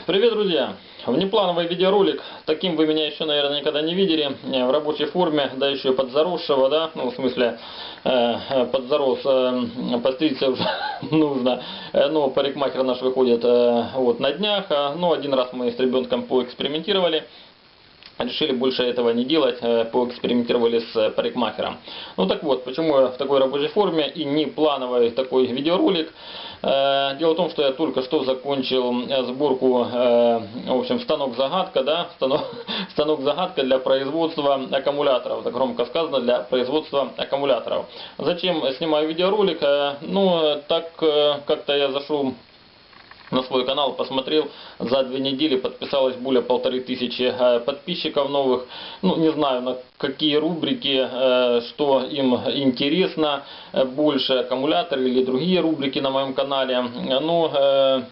Привет, друзья! Внеплановый видеоролик, таким вы меня еще, наверное, никогда не видели, в рабочей форме, да еще и подзаросшего, да, ну, в смысле, подзарос, постричься уже нужно, но парикмахер наш выходит вот на днях, ну, один раз мы с ребенком поэкспериментировали. Решили больше этого не делать, поэкспериментировали с парикмахером. Ну так вот, почему я в такой рабочей форме и не плановый такой видеоролик. Дело в том, что я только что закончил сборку, в общем, станок-загадка, да, станок-загадка для производства аккумуляторов, так громко сказано, для производства аккумуляторов. Зачем снимаю видеоролик? Ну, так как-то я зашел на свой канал, посмотрел, за 2 недели подписалось более 1500 подписчиков новых. Ну, не знаю, на какие рубрики, что им интересно больше, аккумуляторы или другие рубрики на моем канале. Ну,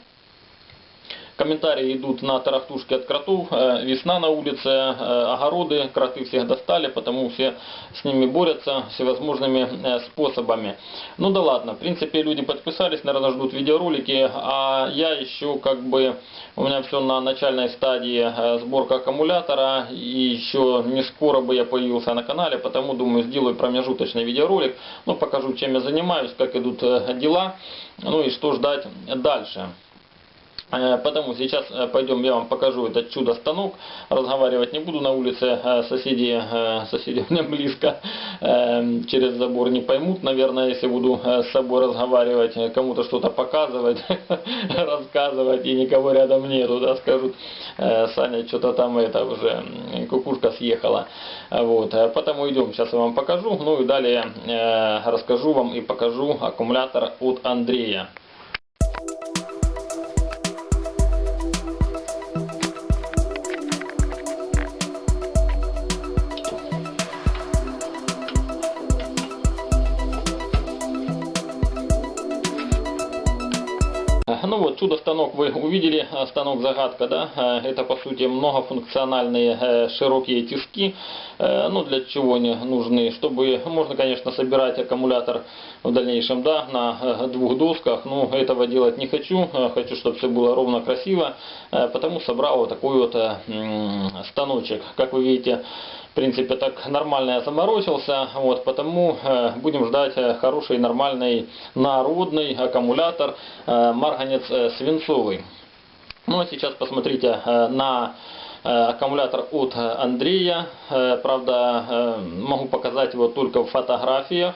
комментарии идут на тарахтушки от кротов, весна на улице, огороды, кроты всех достали, потому все с ними борются всевозможными способами. Ну да ладно, в принципе люди подписались, наверное ждут видеоролики, а я еще как бы, у меня все на начальной стадии сборка аккумулятора, и еще не скоро бы я появился на канале, потому думаю сделаю промежуточный видеоролик, ну покажу чем я занимаюсь, как идут дела, ну и что ждать дальше. Потому сейчас пойдем, я вам покажу этот чудо-станок. Разговаривать не буду на улице, соседи у меня близко, через забор не поймут, наверное, если буду с собой разговаривать, кому-то что-то показывать, рассказывать, и никого рядом нету, да, скажут, Саня, что-то там это уже, кукушка съехала. Вот, потому идем, сейчас я вам покажу, ну и далее расскажу вам и покажу аккумулятор от Андрея. Ну вот, чудо-станок вы увидели, станок-загадка, да, это по сути многофункциональные широкие тиски, ну для чего они нужны, чтобы, можно конечно собирать аккумулятор в дальнейшем, да, на 2 досках, но этого делать не хочу, хочу, чтобы все было ровно красиво, потому собрал вот такой вот станочек, как вы видите. В принципе, так нормально я заморочился, вот, потому будем ждать хороший, нормальный, народный аккумулятор, марганец свинцовый. Ну а сейчас посмотрите на аккумулятор от Андрея. Правда, могу показать его только в фотографиях.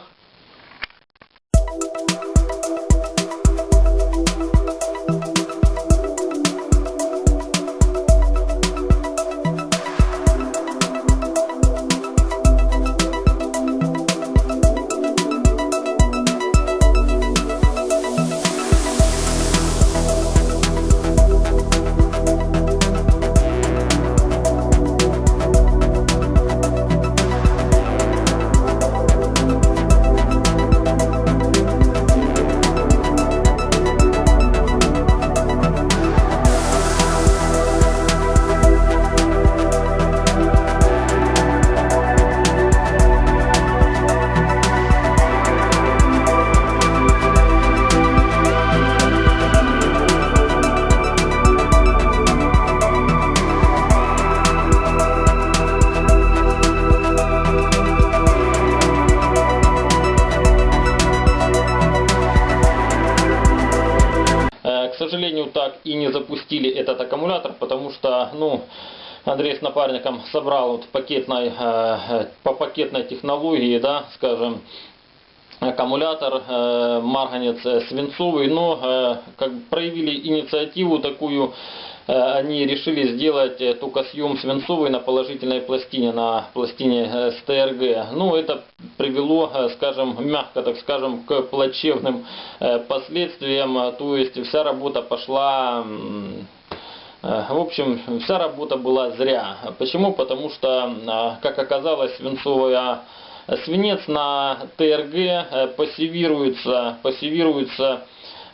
К сожалению, так и не запустили этот аккумулятор, потому что, ну, Андрей с напарником собрал вот по пакетной технологии, да, скажем, аккумулятор, марганец свинцовый, но как бы проявили инициативу такую, они решили сделать только съем свинцовый на положительной пластине, на пластине с ТРГ. Ну, это привело, скажем, мягко так скажем, к плачевным последствиям, то есть вся работа пошла, в общем, вся работа была зря. Почему? Потому что, как оказалось, свинец на ТРГ пассивируется,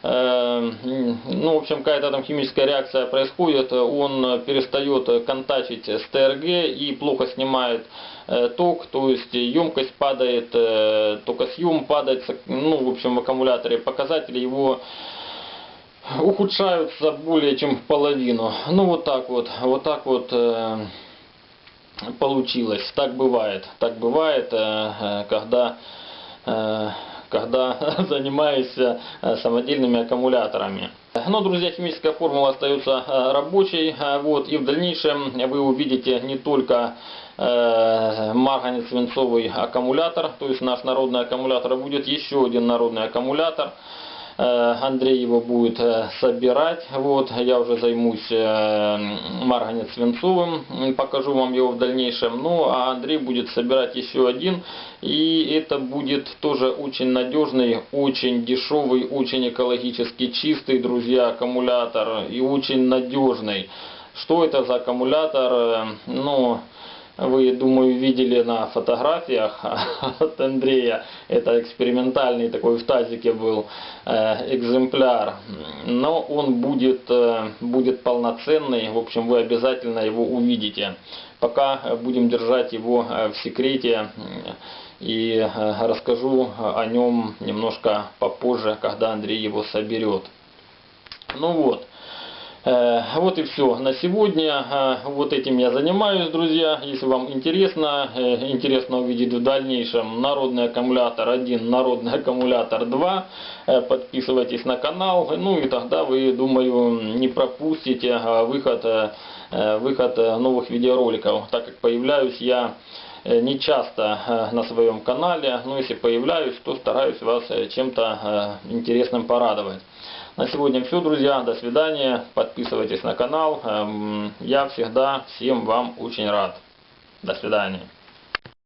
ну, в общем, какая-то там химическая реакция происходит, он перестает контачить с ТРГ и плохо снимает ток, то есть емкость падает, токосъем падает, ну, в общем, в аккумуляторе. Показатели его ухудшаются более чем в половину. Ну вот так вот получилось. Так бывает, когда занимаешься самодельными аккумуляторами. Но, друзья, химическая формула остается рабочей. Вот, и в дальнейшем вы увидите не только марганец-свинцовый аккумулятор, то есть наш народный аккумулятор, а будет еще один народный аккумулятор. Андрей его будет собирать. Вот, я уже займусь марганец-свинцовым, покажу вам его в дальнейшем. Ну, а Андрей будет собирать еще один. И это будет тоже очень надежный, очень дешевый, очень экологически чистый, друзья, аккумулятор. И очень надежный. Что это за аккумулятор? Ну, вы, думаю, видели на фотографиях от Андрея. Это экспериментальный такой в тазике был экземпляр. Но он будет полноценный. В общем, вы обязательно его увидите. Пока будем держать его в секрете. И расскажу о нем немножко попозже, когда Андрей его соберет. Ну вот. Вот и все на сегодня. Вот этим я занимаюсь, друзья. Если вам интересно увидеть в дальнейшем народный аккумулятор 1, народный аккумулятор 2, подписывайтесь на канал. Ну и тогда вы, думаю, не пропустите выход новых видеороликов, так как появляюсь я не часто на своем канале, но если появляюсь, то стараюсь вас чем-то интересным порадовать. На сегодня все, друзья. До свидания. Подписывайтесь на канал. Я всегда всем вам очень рад. До свидания.